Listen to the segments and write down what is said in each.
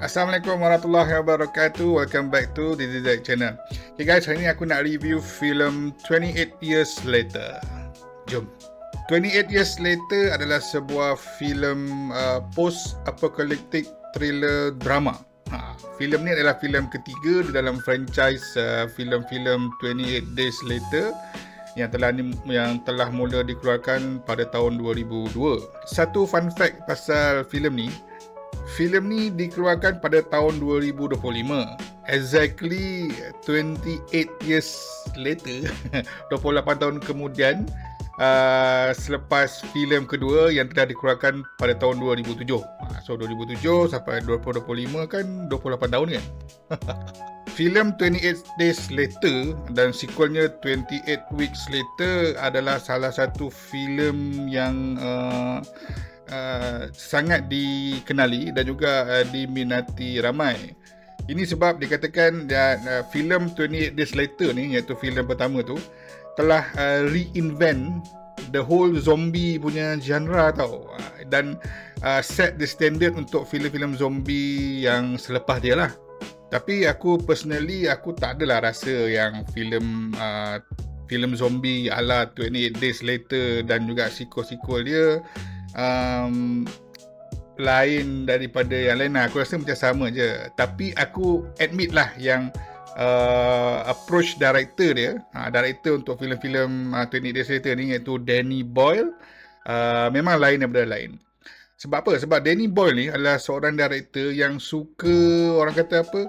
Assalamualaikum warahmatullahi wabarakatuh. Welcome back to the DZ channel. Okay guys, hari ni aku nak review filem 28 Years Later. Jom. 28 Years Later adalah sebuah filem post-apocalyptic thriller drama. Filem ni adalah filem ketiga di dalam franchise filem-filem 28 Days Later yang telah mula dikeluarkan pada tahun 2002. Satu fun fact pasal filem ni dikeluarkan pada tahun 2025. Exactly 28 years later, 28 tahun kemudian, selepas filem kedua yang telah dikeluarkan pada tahun 2007. So 2007 sampai 2025 kan 28 tahun kan. Filem 28 Days Later dan sequelnya 28 Weeks Later adalah salah satu filem yang sangat dikenali dan juga diminati ramai. Ini sebab dikatakan filem 28 Days Later ni, iaitu filem pertama tu, telah reinvent the whole zombie punya genre tau, dan set the standard untuk filem-filem zombie yang selepas dia lah. Tapi aku personally, aku tak adalah rasa yang filem zombie ala 28 Days Later dan juga sequel-sequel dia lain daripada yang lain. Aku rasa macam sama je. Tapi aku admit lah yang approach director dia, director untuk filem-filem 28 Days Later ni, iaitu Danny Boyle, memang lain daripada lain. Sebab apa? Sebab Danny Boyle ni adalah seorang director yang suka, orang kata apa,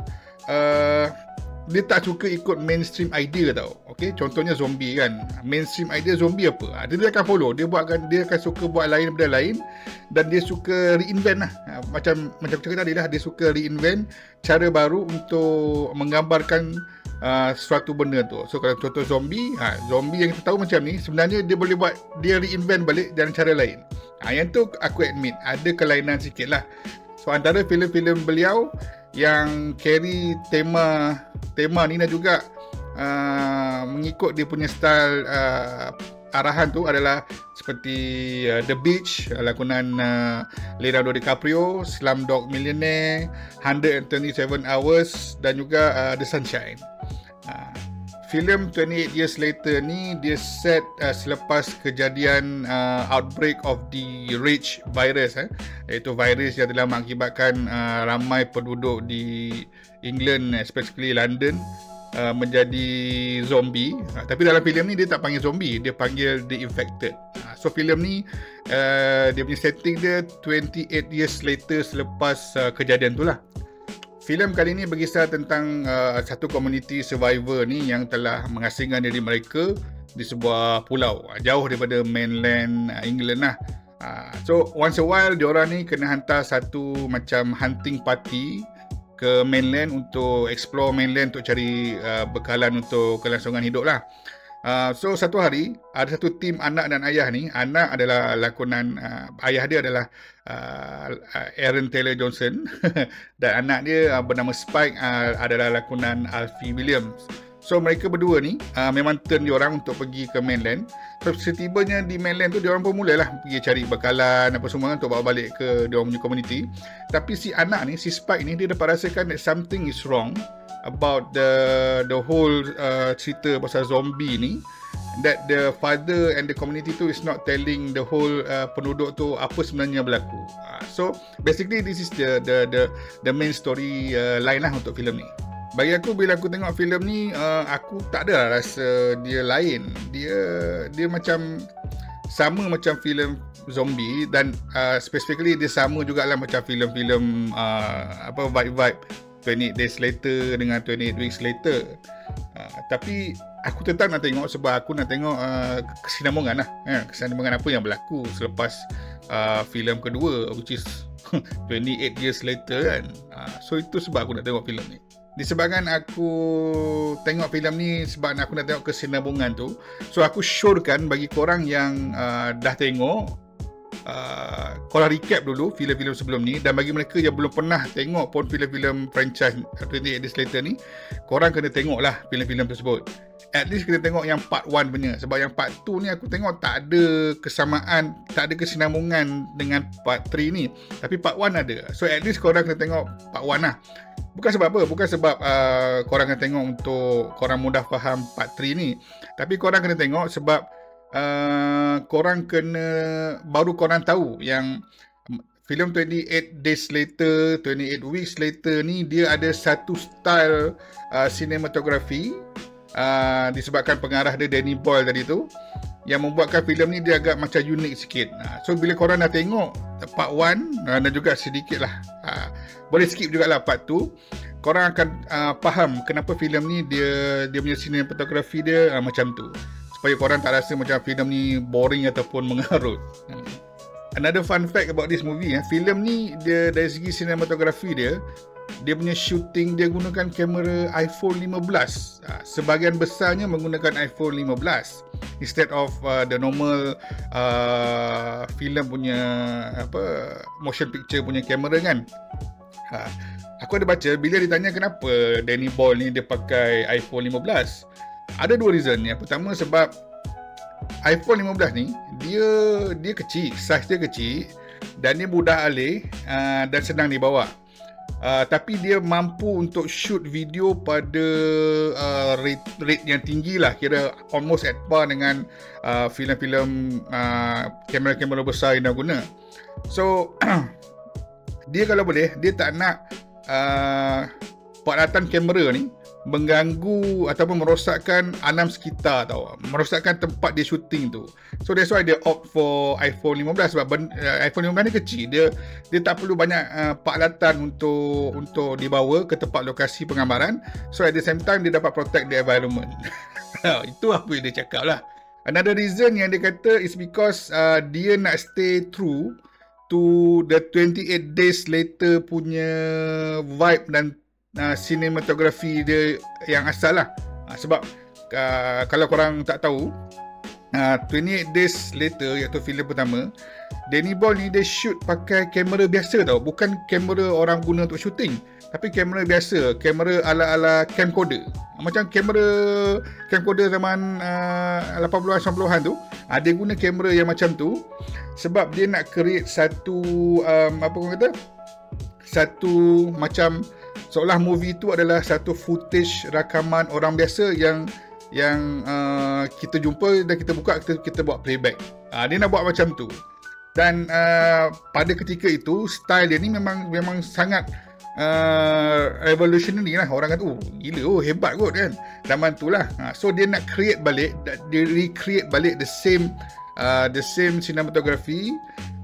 dia tak suka ikut mainstream idea tau. Okay? Contohnya zombie kan. Mainstream idea zombie apa? Dia akan follow. Dia akan suka buat lain daripada lain. Dan dia suka reinvent lah. Macam cakap tadi lah. Dia suka reinvent cara baru untuk menggambarkan suatu benda tu. So kalau contoh zombie, zombie yang kita tahu macam ni, sebenarnya dia reinvent balik dengan cara lain. Yang tu aku admit ada kelainan sikit lah. So antara filem-filem beliau yang carry tema ni dan juga mengikut dia punya style arahan tu adalah seperti The Beach, lakonan Leonardo DiCaprio, Slumdog Millionaire, 127 Hours dan juga The Sunshine. Filem 28 Years Later ni dia set selepas kejadian outbreak of the Rage virus, iaitu virus yang telah mengakibatkan ramai penduduk di England, especially London, menjadi zombie. Tapi dalam filem ni dia tak panggil zombie, dia panggil The Infected. So filem ni dia punya setting dia 28 years later selepas kejadian tu lah. Filem kali ini berkisah tentang satu komuniti survivor ni yang telah mengasingkan diri mereka di sebuah pulau jauh daripada mainland England lah. So once a while diorang ni kena hantar satu macam hunting party ke mainland untuk explore mainland untuk cari bekalan untuk kelangsungan hidup lah. So satu hari ada satu tim anak dan ayah ni. Anak adalah lakonan, ayah dia adalah Aaron Taylor Johnson dan anak dia bernama Spike adalah lakonan Alfie Williams. So mereka berdua ni memang turn diorang untuk pergi ke mainland. So setibanya di mainland tu diorang pun mulalah pergi cari bekalan apa semua untuk bawa balik ke diorang punya community. Tapi si anak ni, si Spike ni, dia dapat rasakan that something is wrong about the whole cerita pasal zombie ni, that the father and the community tu is not telling the whole penduduk tu apa sebenarnya berlaku. So basically this is the main story line lah untuk filem ni. Bagi aku, bila aku tengok filem ni, aku tak ada lah rasa dia lain. Dia macam sama macam filem zombie, dan specifically dia sama jugalah macam filem-filem vibe 28 Days Later dengan 28 Weeks Later. Tapi aku tetap nak tengok sebab aku nak tengok kesinambungan lah. Kesinambungan apa yang berlaku selepas filem kedua, which is 28 Years Later kan. So itu sebab aku nak tengok filem ni. Disebabkan aku tengok filem ni sebab aku nak tengok kesinambungan tu, so aku syorkan bagi korang yang dah tengok, korang recap dulu filem-filem sebelum ni, dan bagi mereka yang belum pernah tengok pun filem-filem franchise 28 Days Later ni, korang kena tengok lah filem-filem tersebut. At least kena tengok yang part 1 punya, sebab yang part 2 ni aku tengok tak ada kesamaan, tak ada kesinambungan dengan part 3 ni, tapi part 1 ada. So at least korang kena tengok part 1 lah. Bukan sebab apa, bukan sebab korang kena tengok untuk korang mudah faham part 3 ni, tapi korang kena tengok sebab korang kena, baru korang tahu yang filem 28 Days Later, 28 Weeks Later ni dia ada satu style cinematography disebabkan pengarah dia Danny Boyle tadi tu, yang membuatkan filem ni dia agak macam unik sikit. So bila korang dah tengok part 1 dan juga sedikit lah, boleh skip jugalah part 2, korang akan faham kenapa filem ni dia punya cinematography dia macam tu, supaya korang tak rasa macam filem ni boring ataupun mengarut. Another fun fact about this movie, filem ni dia dari segi cinematography dia punya shooting dia gunakan kamera iPhone 15. Sebahagian besarnya menggunakan iPhone 15 instead of the normal filem punya motion picture punya kamera kan. Aku ada baca bila ditanya kenapa Danny Boyle ni dia pakai iPhone 15. Ada dua reason. Yang pertama sebab iPhone 15 ni dia kecil, size dia kecil dan dia mudah alih dan senang dibawa. Tapi dia mampu untuk shoot video pada rate yang tinggi lah, kira almost at par dengan filem-filem kamera-kamera besar yang dah guna. So dia kalau boleh, dia tak nak peralatan kamera ni mengganggu ataupun merosakkan alam sekitar tau, merosakkan tempat dia shooting tu. So that's why dia opt for iPhone 15 sebab iPhone 15 ni kecil, dia tak perlu banyak peralatan untuk dibawa ke tempat lokasi penggambaran. So at the same time dia dapat protect the environment. Itu apa yang dia cakap lah. Another reason yang dia kata is because dia nak stay true to the 28 Days Later punya vibe dan cinematography dia yang asal lah. Sebab kalau korang tak tahu, 28 Days Later iaitu filem pertama, Danny Boyle ni dia shoot pakai kamera biasa tau, bukan kamera orang guna untuk shooting, tapi kamera biasa, kamera ala-ala camcorder. Macam kamera camcorder zaman 80-an 90-an tu, dia guna kamera yang macam tu sebab dia nak create satu apa orang kata, satu macam seolah movie tu adalah satu footage rakaman orang biasa yang kita jumpa dan kita buka, kita buat playback. Dia nak buat macam tu. Dan pada ketika itu style dia ni memang sangat revolutionary lah. Orang kata gila, hebat kot kan zaman tu lah. So dia nak create balik, dia recreate balik the same cinematography,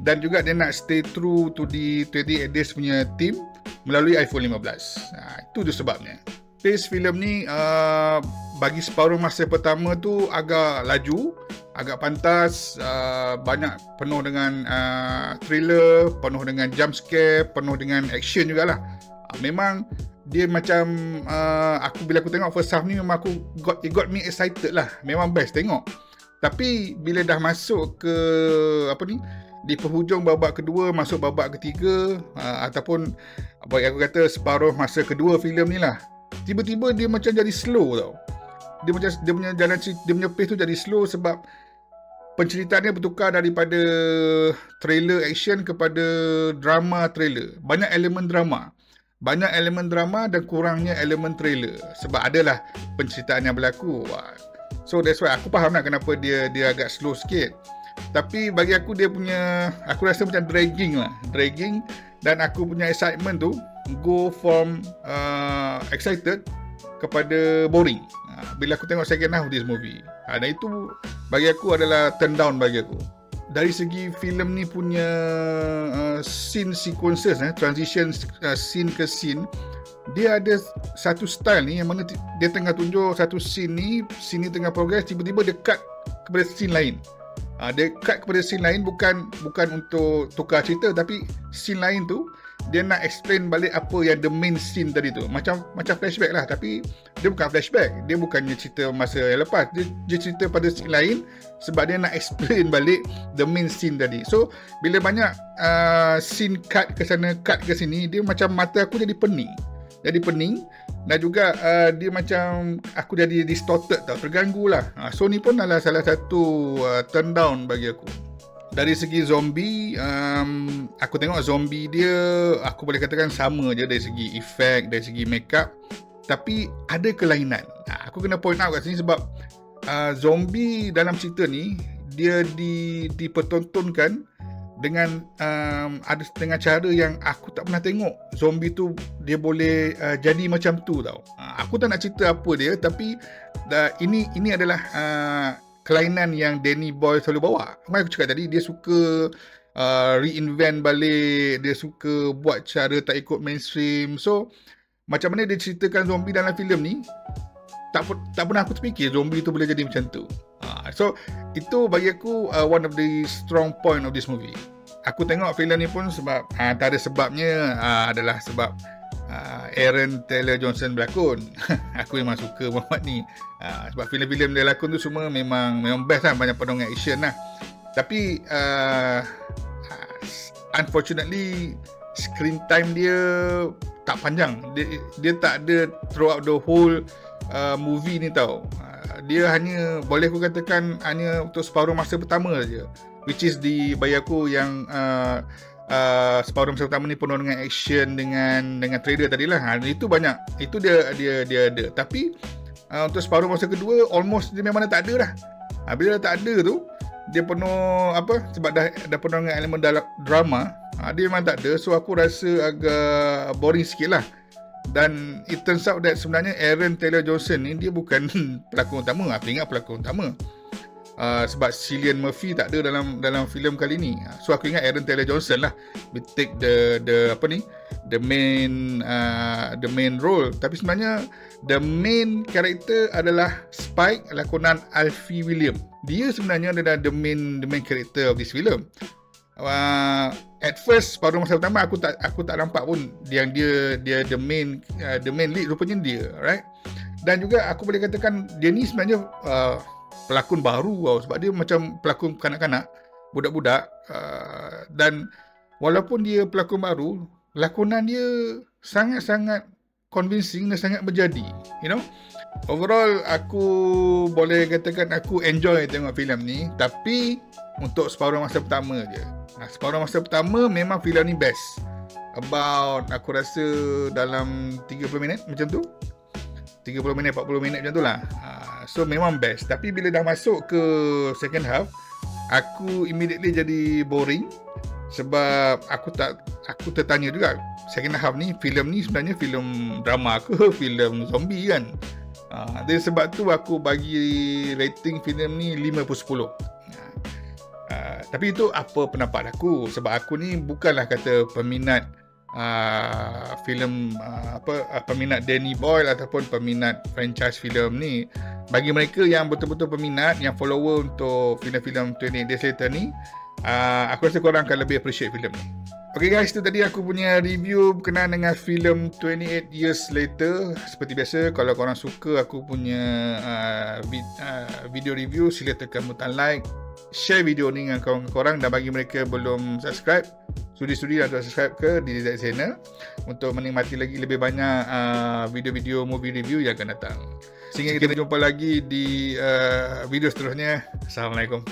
dan juga dia nak stay true to the 28 Days punya theme melalui iPhone 15. Itu tu sebabnya. Pace filem ni bagi separuh masa pertama tu agak laju, agak pantas, banyak penuh dengan thriller, penuh dengan jump scare, penuh dengan action jugalah. Memang dia macam bila aku tengok first half ni memang it got me excited lah. Memang best tengok. Tapi bila dah masuk ke di penghujung babak kedua, masuk babak ketiga, ataupun aku kata separuh masa kedua filem ni lah, tiba-tiba dia macam jadi slow tau. Dia punya jalan, dia punya pace tu jadi slow sebab penceritaannya bertukar daripada trailer action kepada drama trailer. Banyak elemen drama dan kurangnya elemen trailer sebab adalah penceritaan yang berlaku. So that's why aku faham lah kenapa dia agak slow sikit. Tapi bagi aku aku rasa macam dragging, dan aku punya excitement tu go from excited kepada boring bila aku tengok second half of this movie. Dan itu bagi aku adalah turn down bagi aku. Dari segi filem ni punya scene sequences, transition scene ke scene, dia ada satu style ni yang mana dia tengah tunjuk satu scene ni tengah progress, tiba-tiba dia cut kepada scene lain. Dia cut kepada scene lain bukan untuk tukar cerita, tapi scene lain tu dia nak explain balik apa yang the main scene tadi tu. Macam flashback lah, tapi dia bukan flashback. Dia bukannya cerita masa yang lepas. Dia cerita pada scene lain sebab dia nak explain balik the main scene tadi. So bila banyak scene cut ke sana, cut ke sini, dia macam mata aku jadi pening. Dan juga dia macam aku jadi distorted tau, terganggu lah. So ni pun adalah salah satu turn down bagi aku. Dari segi zombie, aku tengok zombie dia, aku boleh katakan sama je dari segi efek, dari segi makeup, tapi ada kelainan. Aku kena point out kat sini sebab zombie dalam cerita ni dia dipertontonkan dengan dengan cara yang aku tak pernah tengok zombie tu dia boleh jadi macam tu tau. Aku tak nak cerita apa dia, tapi ini adalah kelainan yang Danny Boyle selalu bawa. Macam aku cakap tadi, dia suka reinvent balik, dia suka buat cara tak ikut mainstream. So macam mana dia ceritakan zombie dalam filem ni, tak pernah aku terfikir zombie tu boleh jadi macam tu. So itu bagi aku one of the strong point of this movie. Aku tengok filem ni pun sebab antara sebabnya adalah sebab Aaron Taylor Johnson berlakon. Aku memang suka Muhammad ni. Sebab filem-filem dia lakon tu semua memang best lah, banyak penongan action lah. Tapi unfortunately screen time dia tak panjang. Dia tak ada throughout the whole movie ni tau. Dia hanya, boleh aku katakan, hanya untuk separuh masa pertama saja, which is bagi aku yang separuh masa pertama ni penuh dengan action, dengan trailer tadi lah. Itu banyak, itu dia ada. Tapi untuk separuh masa kedua almost dia memang dah tak ada dah. Bila dah tak ada tu, dia penuh sebab dah penuh dengan elemen drama, dia memang tak ada. So aku rasa agak boring sikit lah. Dan it turns out that sebenarnya Aaron Taylor Johnson ni dia bukan pelakon utama. Aku ingat pelakon utama, sebab Cillian Murphy tak ada dalam filem kali ni. So aku ingat Aaron Taylor Johnson lah we take the main role. Tapi sebenarnya the main character adalah Spike, lakonan Alfie William. Dia sebenarnya adalah the main character of this film. At first pada masa pertama aku tak nampak pun yang dia the main lead, rupanya dia, right? Dan juga aku boleh katakan dia ni sebenarnya pelakon baru tau, sebab dia macam pelakon kanak-kanak, budak-budak, dan walaupun dia pelakon baru, lakonan dia sangat-sangat convincing dan sangat berjadi, you know. Overall aku boleh katakan aku enjoy tengok filem ni, tapi untuk separuh masa pertama je. Separuh masa pertama memang filem ni best. About aku rasa dalam 30 minit macam tu, 30 minit 40 minit macam tu lah. So memang best. Tapi bila dah masuk ke second half, aku immediately jadi boring. Sebab aku tertanya juga, second half ni, filem ni sebenarnya filem drama ke filem zombie kan? Dari sebab tu aku bagi rating filem ni 5/10. Tapi itu apa pendapat aku, sebab aku ni bukanlah kata peminat filem peminat Danny Boyle ataupun peminat franchise filem ni. Bagi mereka yang betul-betul peminat, yang follower untuk filem-filem 28 Days Later ni, aku rasa korang akan lebih appreciate filem ni. Okay guys, itu tadi aku punya review berkenaan dengan filem 28 Years Later. Seperti biasa, kalau korang suka aku punya video review, sila tekan butang like, share video ni dengan korang, dan bagi mereka belum subscribe, sudi-sudi untuk subscribe ke DDZ Channel untuk menikmati lagi lebih banyak video-video movie review yang akan datang. Sehingga kita jumpa lagi di video seterusnya. Assalamualaikum.